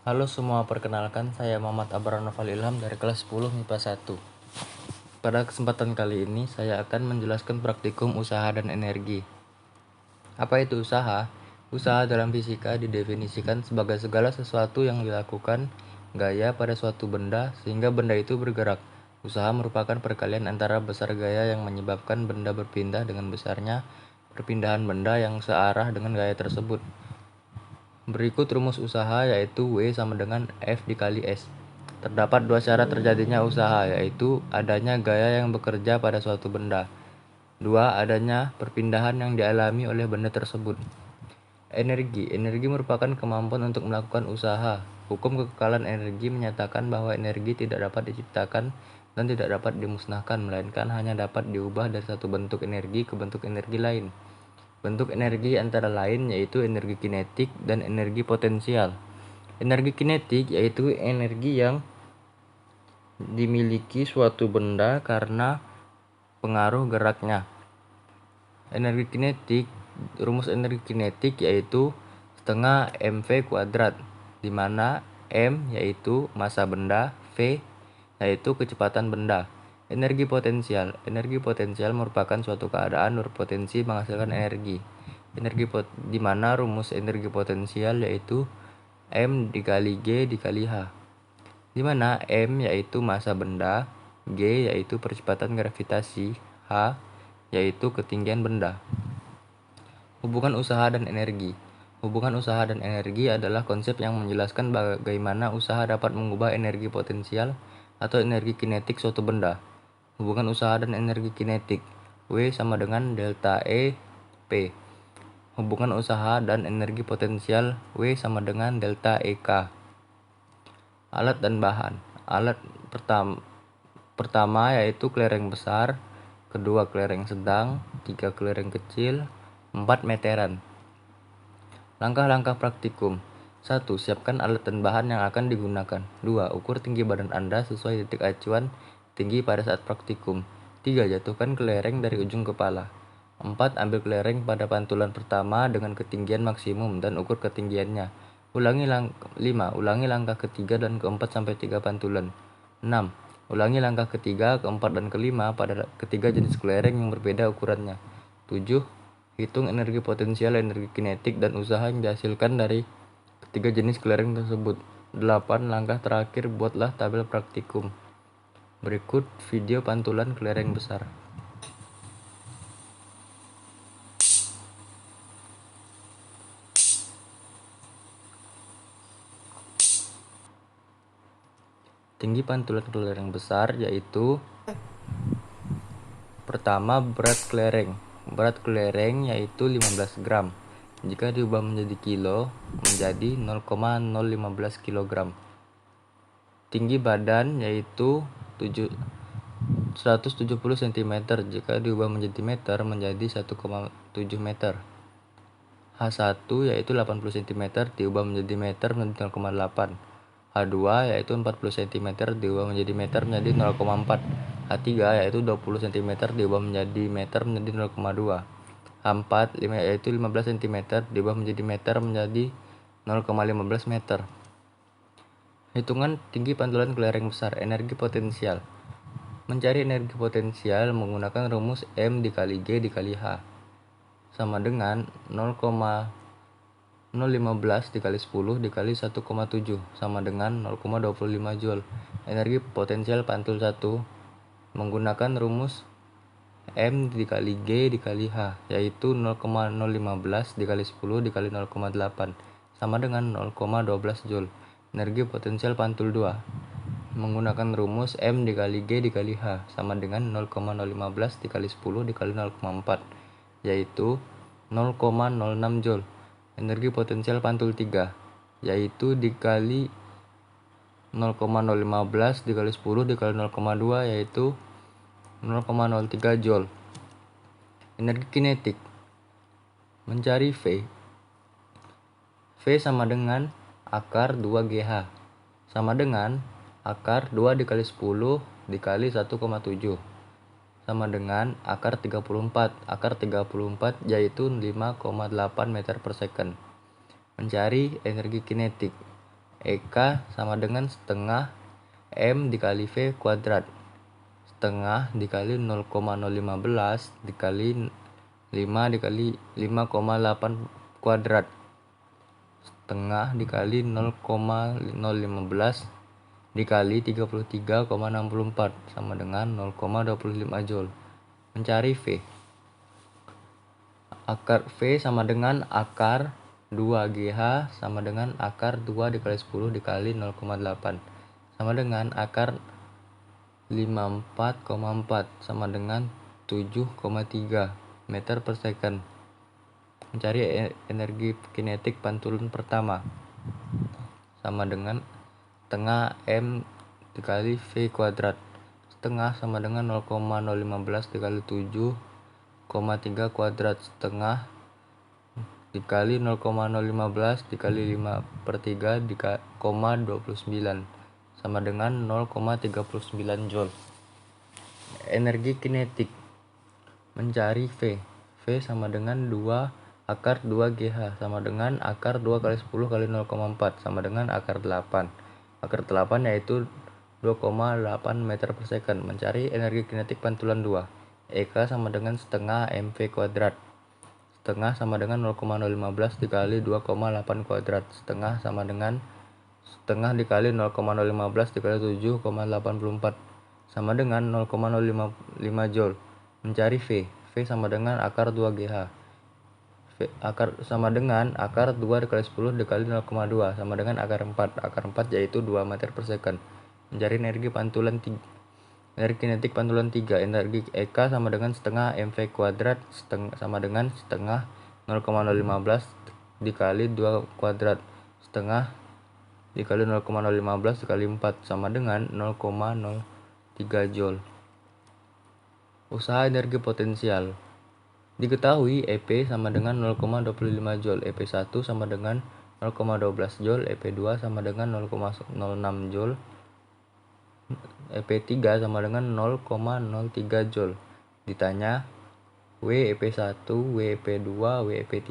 Halo semua, perkenalkan saya Muhammad Abrar Noval Ilham dari kelas 10 MIPA 1. Pada kesempatan kali ini saya akan menjelaskan praktikum usaha dan energi. Apa itu usaha? Usaha dalam fisika didefinisikan sebagai segala sesuatu yang dilakukan gaya pada suatu benda sehingga benda itu bergerak. Usaha merupakan perkalian antara besar gaya yang menyebabkan benda berpindah dengan besarnya perpindahan benda yang searah dengan gaya tersebut. Berikut rumus usaha, yaitu W sama dengan F dikali S. Terdapat dua cara terjadinya usaha, yaitu adanya gaya yang bekerja pada suatu benda. Dua, adanya perpindahan yang dialami oleh benda tersebut. Energi merupakan kemampuan untuk melakukan usaha. Hukum kekekalan energi menyatakan bahwa energi tidak dapat diciptakan dan tidak dapat dimusnahkan, melainkan hanya dapat diubah dari satu bentuk energi ke bentuk energi lain. Bentuk energi antara lain yaitu energi kinetik dan energi potensial. Energi kinetik yaitu energi yang dimiliki suatu benda karena pengaruh geraknya. Rumus energi kinetik yaitu setengah mv kuadrat, di mana m yaitu massa benda, v yaitu kecepatan benda. Energi potensial merupakan suatu keadaan berpotensi menghasilkan energi. Di mana rumus energi potensial yaitu m dikali g dikali h, di mana m yaitu massa benda, g yaitu percepatan gravitasi, h yaitu ketinggian benda. Hubungan usaha dan energi. Hubungan usaha dan energi adalah konsep yang menjelaskan bagaimana usaha dapat mengubah energi potensial atau energi kinetik suatu benda. Hubungan usaha dan energi kinetik. W sama dengan delta E P. Hubungan usaha dan energi potensial. W sama dengan delta EK. Alat dan bahan. Alat pertama yaitu kelereng besar, kedua kelereng sedang, tiga kelereng kecil, 4 meteran. Langkah-langkah praktikum. 1. Siapkan alat dan bahan yang akan digunakan. 2. Ukur tinggi badan Anda sesuai titik acuan tinggi pada saat praktikum. 3. Jatuhkan kelereng dari ujung kepala. 4. Ambil kelereng pada pantulan pertama dengan ketinggian maksimum dan ukur ketinggiannya. 5. Ulangi langkah ketiga dan keempat sampai 3 pantulan. 6. Ulangi langkah ketiga, keempat, dan kelima pada ketiga jenis kelereng yang berbeda ukurannya. 7. Hitung energi potensial, energi kinetik, dan usaha yang dihasilkan dari ketiga jenis kelereng tersebut. 8. Langkah terakhir, buatlah tabel praktikum. Berikut video pantulan kelereng besar. Tinggi pantulan kelereng besar yaitu: pertama, berat kelereng. Berat kelereng yaitu 15 gram. Jika diubah menjadi kilo, menjadi 0,015 kg. Tinggi badan yaitu 170 cm. Jika diubah menjadi meter, menjadi 1,7 meter. H1 yaitu 80 cm, diubah menjadi meter menjadi 0,8. H2 yaitu 40 cm, diubah menjadi meter menjadi 0,4. H3 yaitu 20 cm, diubah menjadi meter menjadi 0,2. H4 yaitu 15 cm, diubah menjadi meter menjadi 0,15 meter. Hitungan tinggi pantulan kelereng besar. Energi potensial. Mencari energi potensial menggunakan rumus M dikali G dikali H sama dengan 0,015 dikali 10 dikali 1,7 sama dengan 0,25 Joule. Energi potensial pantul 1 menggunakan rumus M dikali G dikali H, yaitu 0,015 dikali 10 dikali 0,8 sama dengan 0,12 Joule. Energi potensial pantul 2 menggunakan rumus M dikali G dikali H sama dengan 0,015 dikali 10 dikali 0,4, yaitu 0,06 Joule. Energi potensial pantul 3 yaitu dikali 0,015 dikali 10 dikali 0,2, yaitu 0,03 Joule. Energi kinetik. Mencari V. V sama dengan akar 2GH sama dengan akar 2 dikali 10 dikali 1,7 sama dengan akar 34. Akar 34 yaitu 5,8 meter per second. Mencari energi kinetik. EK sama dengan setengah M dikali V kuadrat. Setengah dikali 0,015 dikali 5 dikali 5,8 kuadrat. Setengah dikali 0,015 dikali 33,64 sama dengan 0,25 Joule. Mencari V. Akar V sama dengan akar 2GH sama dengan akar 2 dikali 10 dikali 0,8 sama dengan akar 54,4 sama dengan 7,3 meter per second. Mencari energi kinetik pantulan pertama sama dengan setengah M dikali V kuadrat. Setengah sama dengan 0,015 dikali 7,3 kuadrat. Setengah dikali 0,015 dikali 5/3 dikali 29 sama dengan 0,39 Joule. Energi kinetik. Mencari V. V sama dengan 2 akar 2GH sama dengan akar 2 kali 10 kali 0,4 sama dengan akar 8. Akar 8 yaitu 2,8 meter per second. Mencari energi kinetik pantulan 2. EK sama dengan setengah MV kuadrat. Setengah sama dengan 0,015 dikali 2,8 kuadrat. Setengah sama dengan setengah dikali 0,015 dikali 7,84 sama dengan 0,055 Joule. Mencari V. V sama dengan akar 2GH. V akar sama dengan akar 2 dikali 10 dikali 0,2 sama dengan akar 4. Akar 4 yaitu 2 meter per second. Mencari energi pantulan 3. Energi kinetik pantulan 3. Energi EK sama dengan setengah MV kuadrat sama dengan setengah 0,015 dikali 2 kuadrat. Setengah dikali 0,015 dikali 4 sama dengan 0,03 Joule. Usaha energi potensial. Diketahui EP sama dengan 0,25 Joule, EP1 sama dengan 0,12 Joule, EP2 sama dengan 0,06 Joule, EP3 sama dengan 0,03 Joule. Ditanya W EP1, W EP2, W EP3.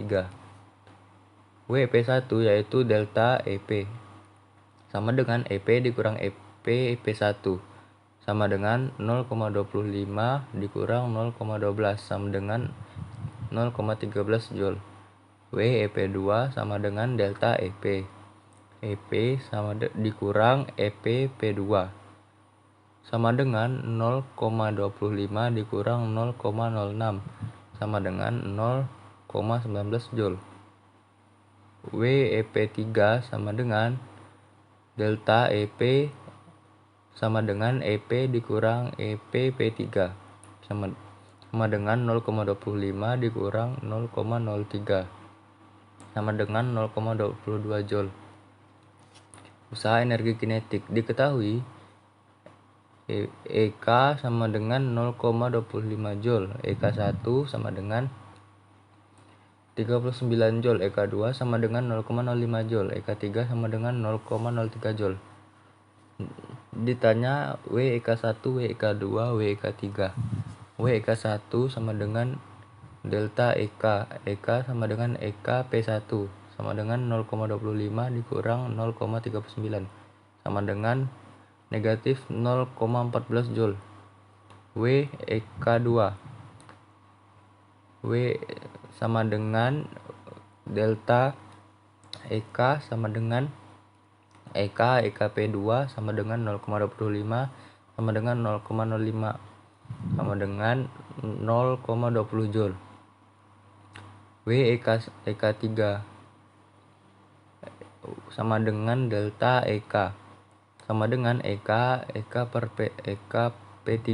W EP1 yaitu delta EP sama dengan EP dikurang EP EP1 sama dengan 0,25 dikurang 0,12 sama dengan 0,13 Joule. W EP2 sama dengan delta EP. EP sama dikurang EP P2 sama dengan 0,25 dikurang 0,06 sama dengan 0,19 Joule. W EP3 sama dengan delta EP sama dengan EP dikurang EP P3 sama dengan 0,25 dikurang 0,03 sama dengan 0,22 Joule. Usaha energi kinetik. Diketahui EK sama dengan 0,25 Joule, EK1 sama dengan 39 Joule, EK2 sama dengan 0,05 Joule, EK3 sama dengan 0,03 Joule. Ditanya W EK1, W EK2, W EK3. W EK1 sama dengan delta EK, EK sama dengan EK P1 sama dengan 0,25 dikurang 0,39 sama dengan negatif 0,14 Joule. W EK2. W sama dengan delta EK sama dengan EK EKP2 sama dengan 0,25 sama dengan 0,05 sama dengan 0,20 Joule. W EK3 sama dengan delta EK sama dengan EK per P, EK P3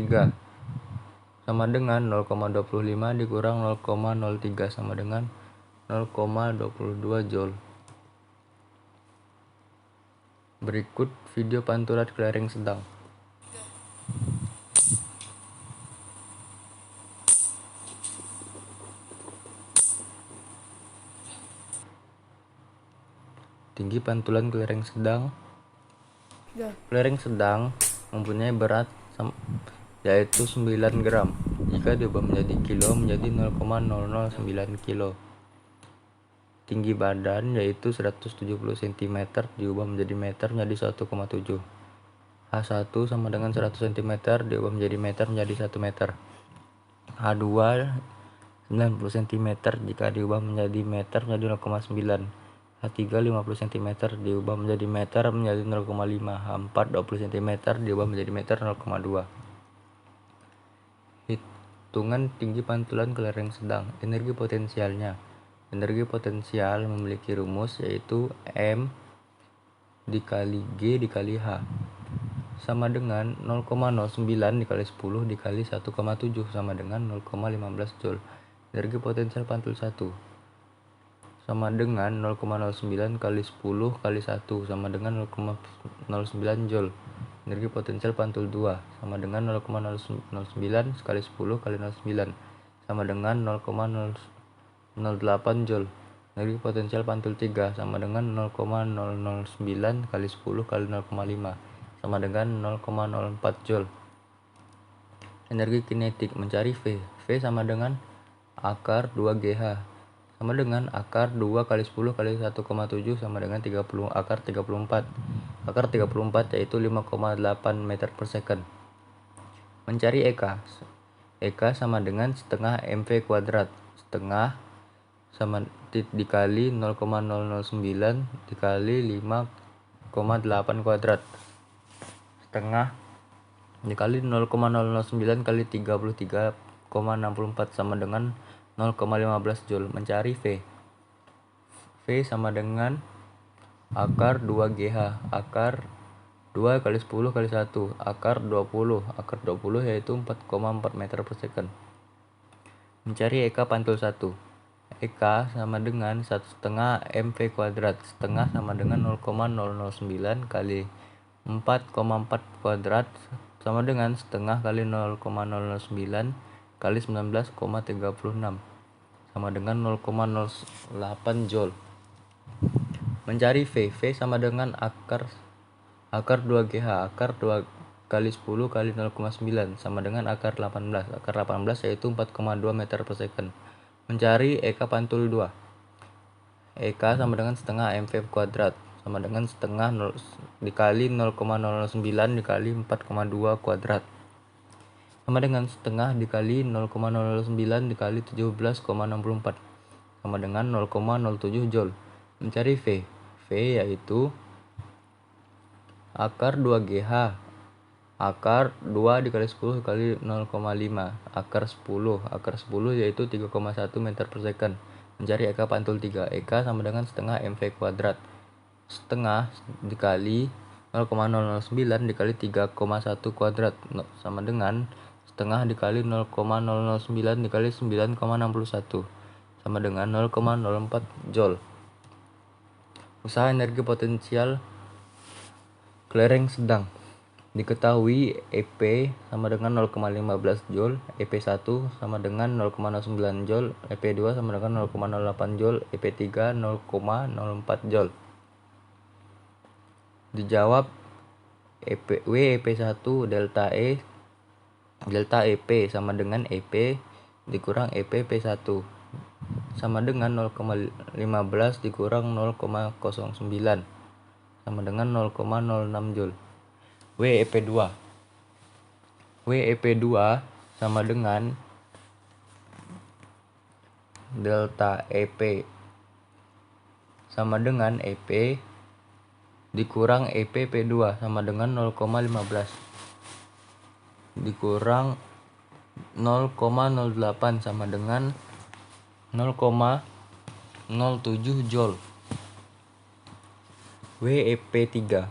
sama dengan 0,25 dikurang 0,03 sama dengan 0,22 Joule. Berikut video pantulan clearing sedang. Tinggi pantulan clearing sedang. Clearing sedang mempunyai berat yaitu 9 gram. Jika diubah menjadi kilo menjadi 0,009 kilo. tinggi badan yaitu 170 cm diubah menjadi meter menjadi 1,7. H1 sama dengan 100 cm diubah menjadi meter menjadi 1 meter. H2 90 cm jika diubah menjadi meter menjadi 0,9. H3 50 cm diubah menjadi meter menjadi 0,5. H4 20 cm diubah menjadi meter 0,2. Hitungan tinggi pantulan kelereng sedang. Energi potensialnya. Energi potensial memiliki rumus yaitu M dikali G dikali H sama dengan 0,09 dikali 10 dikali 1,7 sama dengan 0,15 Joule. Energi potensial pantul 1 sama dengan 0,09 kali 10 kali 1 sama dengan 0,09 Joule. Energi potensial pantul 2 sama dengan 0,09 kali 10 kali 09 sama dengan 0,008 Joule. Energi potensial pantul 3 sama dengan 0,009 kali 10 kali 0,5 sama dengan 0,04 Joule. Energi kinetik, mencari V. V sama dengan akar 2GH sama dengan akar 2 kali 10 kali 1,7 sama dengan 30 akar 34. Akar 34 yaitu 5,8 meter per second. Mencari EK. EK sama dengan setengah MV kuadrat. Setengah sama dikali 0,009 dikali 5,8 kuadrat. Setengah dikali 0,009 kali 33,64 sama dengan 0,15 Joule. Mencari V. V sama dengan akar 2GH. Akar 2 kali 10 kali 1. Akar 20. Akar 20 yaitu 4,4 meter per second. Mencari EK pantul 1. EK sama dengan 1/2 MV kuadrat. Setengah sama dengan 0,009 kali 4,4 kuadrat sama dengan setengah kali 0,009 kali 19,36 sama dengan 0,08 Joule. Mencari V. V sama dengan akar 2GH. Akar 2 kali 10 kali 0,9 sama dengan akar 18. Akar 18 yaitu 4,2 meter per second. Mencari EK pantul 2. EK sama dengan setengah MV kuadrat sama dengan setengah dikali 0,009 dikali 4,2 kuadrat sama dengan setengah dikali 0,009 dikali 17,64 sama dengan 0,07 Joule. Mencari V. V yaitu akar 2GH. Akar 2 dikali 10 kali 0,5. Akar 10. Akar 10 yaitu 3,1 meter per second. Mencari EK pantul 3. EK sama dengan setengah MV kuadrat. Setengah dikali 0,009 dikali 3,1 kuadrat sama dengan setengah dikali 0,009 dikali 9,61 sama dengan 0,04 Joule. Usaha energi potensial kelereng sedang. Diketahui EP sama dengan 0,15 Joule, EP1 sama dengan 0,09 Joule, EP2 sama dengan 0,08 Joule, EP3 0,04 Joule. Dijawab W EP1 delta EP sama dengan EP dikurang EP P1 sama dengan 0,15 dikurang 0,09 sama dengan 0,06 Joule. W EP2 sama dengan delta EP sama dengan EP dikurang EP P2 sama dengan 0,15 dikurang 0,08 sama dengan 0,07 Joule. WEP3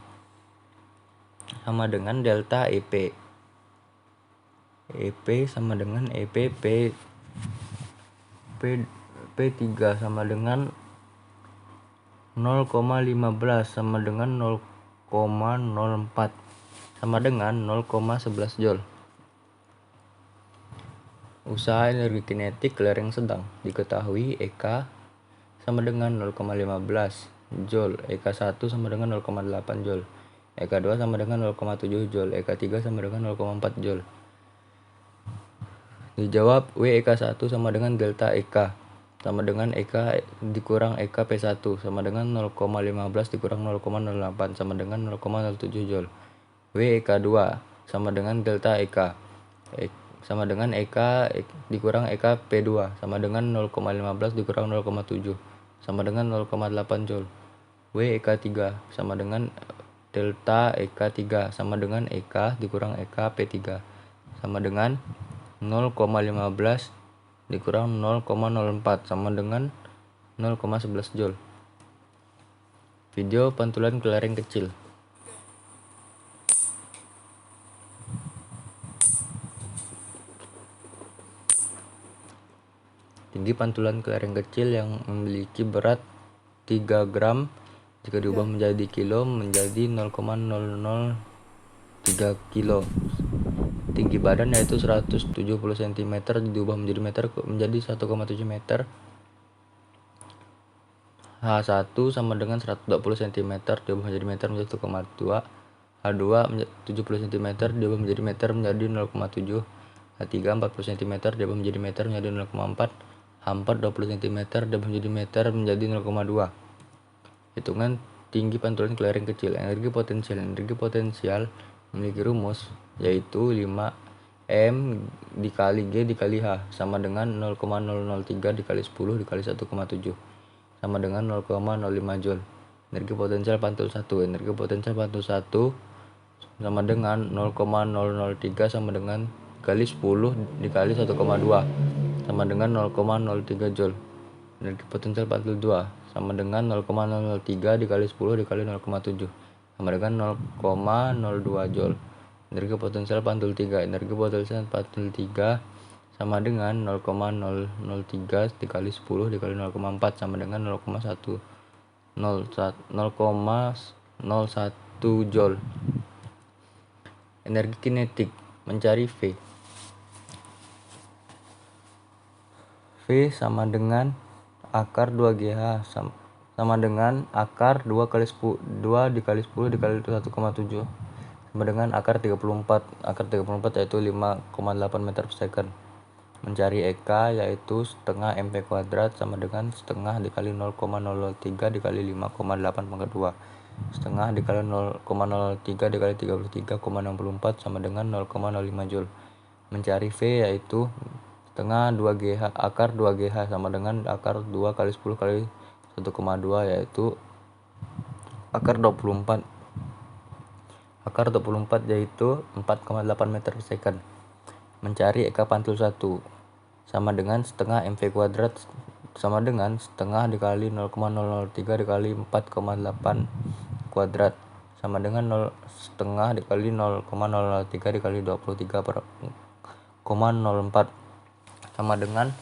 sama dengan delta EP. EP sama dengan EP P3 sama dengan 0,15 sama dengan 0,04 sama dengan 0,11 Joule. Usaha energi kinetik kelereng sedang. Diketahui EK sama dengan 0,15 Joule, EK1 sama dengan 0,8 Joule, EK2 sama dengan 0,7 Joule, EK3 sama dengan 0,4 Joule. Dijawab W EK1 sama dengan delta EK. sama dengan EK dikurang EK P1 sama dengan 0,15 dikurang 0,08 sama dengan 0,07 Joule. W EK2 sama dengan delta EK sama dengan EK dikurang EK P2 sama dengan 0,15 dikurang 0,7 sama dengan 0,8 Joule. W EK3 sama dengan delta EK3 sama dengan EK dikurang EK P3 sama dengan 0,15 dikurang 0,04 sama dengan 0,11 Joule. Video pantulan kelereng kecil. Tinggi pantulan kelereng kecil yang memiliki berat 3 gram jika diubah menjadi kilo menjadi 0,003 kilo. Tinggi badan yaitu 170 cm diubah menjadi meter menjadi 1,7 meter. H1 sama dengan 120 cm diubah menjadi meter menjadi 1,2. H2 70 cm diubah menjadi meter menjadi 0,7. H3 40 cm diubah menjadi meter menjadi 0,4. H4 20 cm diubah menjadi meter menjadi 0,2. Hitungan tinggi pantulan kelereng kecil. Energi potensial memiliki rumus yaitu 5M dikali G dikali H sama dengan 0,003 dikali 10 dikali 1,7 sama dengan 0,05 Joule. Energi potensial pantul 1 sama dengan 0,003 sama dengan dikali 10 dikali 1,2 sama dengan 0,03 Joule. Energi potensial pantul 2 sama dengan 0,003 dikali 10 dikali 0,7 sama dengan 0,02 Joule. Energi potensial pantul 3 sama dengan 0,003 dikali 10 dikali 0,4 sama dengan 0,01 Joule. Energi kinetik, mencari V. V sama dengan akar 2GH sama dengan akar 2 dikali 10 dikali 1,7 sama dengan akar 34. Akar 34 yaitu 5,8 meter per second. Mencari EK yaitu setengah MP kuadrat sama dengan setengah dikali 0,003 dikali 5,8 pangkat 2 setengah dikali 0,03 dikali 33,64 sama dengan 0,05 Joule. Mencari V yaitu setengah 2GH akar 2GH sama dengan akar 2 kali 10 kali 1,2 yaitu akar 24. Akar 24 yaitu 4,8 meter per second. Mencari EK pantul 1 sama dengan setengah MV kuadrat sama dengan setengah dikali 0,003 dikali 4,8 kuadrat sama dengan setengah dikali 0,003 dikali 23,04 sama dengan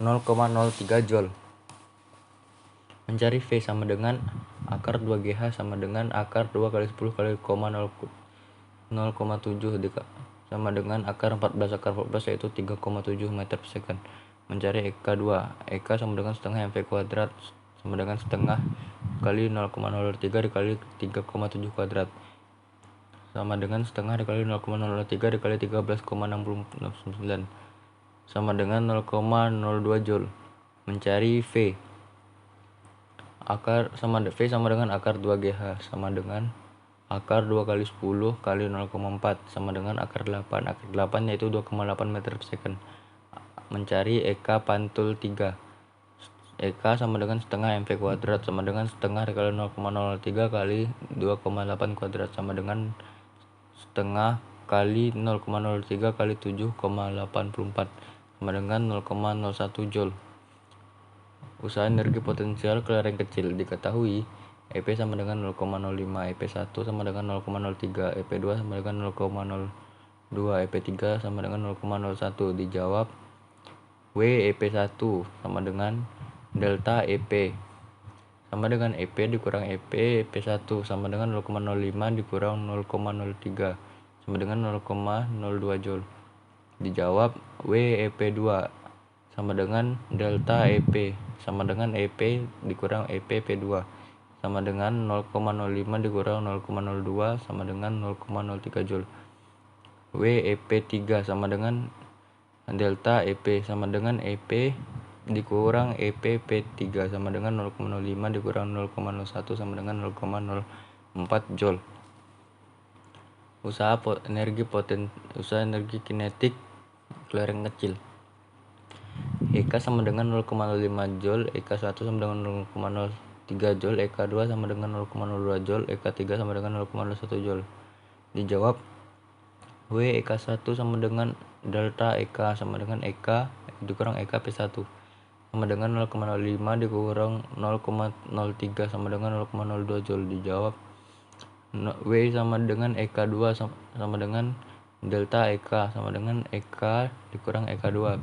0,03 Joule. Mencari V sama dengan akar 2GH sama dengan akar 2 kali 10 kali 0,7 sama dengan akar 14. Akar 14 yaitu 3,7 meter per second. Mencari EK2. EK sama dengan setengah MV kuadrat sama dengan setengah kali 0,03 dikali 3,7 kuadrat sama dengan setengah dikali 0,03 dikali 13,69 sama dengan 0,02 Joule. Mencari V. V sama dengan akar 2GH sama dengan akar 2 kali 10 kali 0,4 sama dengan akar 8. Akar 8 yaitu 2,8 meter per second. Mencari EK pantul 3. EK sama dengan setengah MV kuadrat sama dengan setengah dikali 0,03 kali 2,8 kuadrat sama dengan setengah kali 0,03 kali 7,84 sama dengan 0,01 Joule. Usaha energi potensial kelereng kecil diketahui EP sama dengan 0,05, EP1 sama dengan 0,03, EP2 sama dengan 0,02, EP3 sama dengan 0,01. Dijawab W EP1 sama dengan delta EP sama dengan EP dikurang EP, EP1 sama dengan 0,05 dikurang 0,03 sama dengan 0,02 Joule. Dijawab W EP2 sama dengan delta EP sama dengan EP dikurang EP P2 sama dengan 0,05 dikurang 0,02 sama dengan 0,03 Joule. W EP3 sama dengan delta EP sama dengan EP dikurang EP P3 sama dengan 0,05 dikurang 0,01 sama dengan 0,04 Joule. Usaha energi kinetik kelereng kecil. EK sama dengan 0,05 Joule, EK1 sama dengan 0,03 Joule, EK2 sama dengan 0,02 Joule, EK3 sama dengan 0,01 Joule. Dijawab, W EK1 sama dengan delta EK sama dengan EK dikurang EK P1 sama dengan 0,05 dikurang 0,03 sama dengan 0,02 Joule. Dijawab, W sama dengan EK2 sama dengan delta EK sama dengan EK dikurang EK2.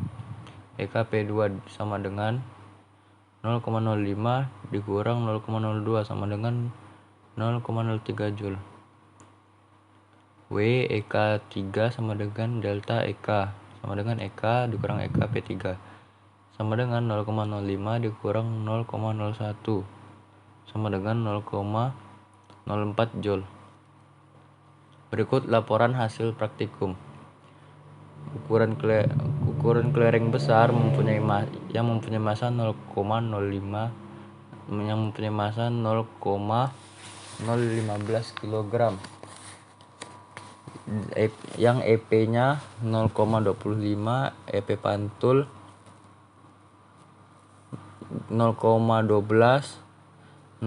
EK P2 sama dengan 0,05 dikurang 0,02 sama dengan 0,03 Joule. W EK3 sama dengan delta EK sama dengan EK dikurang EK P3 sama dengan 0,05 dikurang 0,01 sama dengan 0,04 Joule. Berikut laporan hasil praktikum. Ukuran kelereng besar yang mempunyai masa 0,05 kg, yang EP-nya 0,25, EP pantul 0,12, 0,06,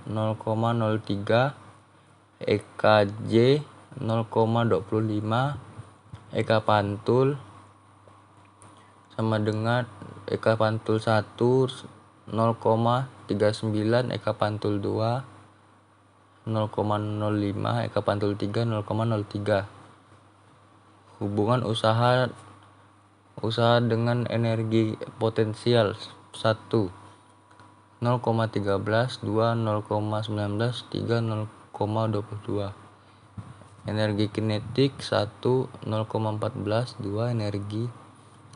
0,03, EKJ 0,25, EK pantul sama dengan EK pantul 1 0,39, EK pantul 2 0,05, EK pantul 3 0,03. Hubungan usaha dengan energi potensial 1 0,13, 2 0,19, 3 0,22. Energi kinetik 1 0,14, 2 energi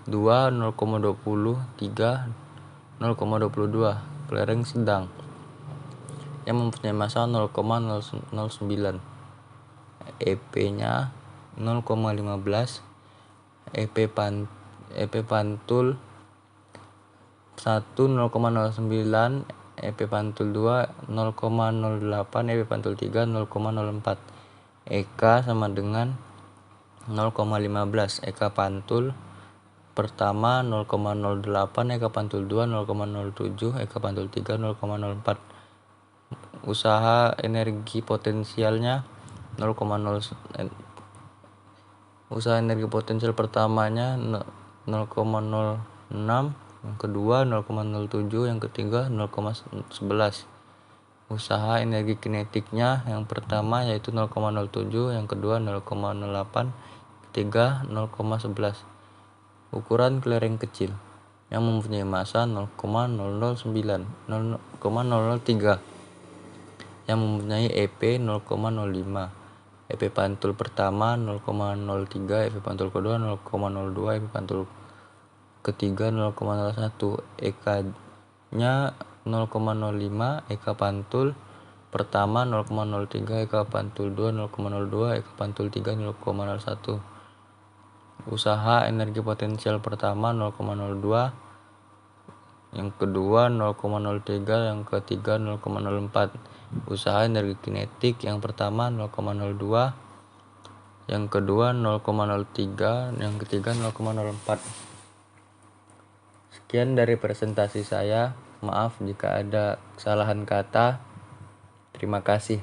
2 0,20, 3 0,22. Kelereng sedang yang mempunyai massa 0,009, EP-nya 0,15, EP pantul 1 0,09, EP pantul 2 0,08, EP pantul 3 0,04. EK sama dengan 0,15, EK pantul pertama 0,08, EK pantul 2 0,07, EK pantul 3 0,04. Usaha energi potensialnya 0,0. Usaha energi potensial pertamanya 0,06, yang kedua 0,07, yang ketiga 0,11. Usaha energi kinetiknya yang pertama yaitu 0,07, yang kedua 0,08, ketiga 0,11. Ukuran kelereng kecil yang mempunyai massa 0,009, 0,003, yang mempunyai EP 0,05, EP pantul pertama 0,03, EP pantul kedua 0,02, EP pantul ketiga 0,01, EK-nya 0,05, EK pantul pertama 0,03, EK pantul 2 0,02, EK pantul 3 0,01. Usaha energi potensial pertama 0,02, yang kedua 0,03, yang ketiga 0,04. Usaha energi kinetik yang pertama 0,02, yang kedua 0,03, yang ketiga 0,04. Sekian dari presentasi saya. Maaf jika ada kesalahan kata. Terima kasih.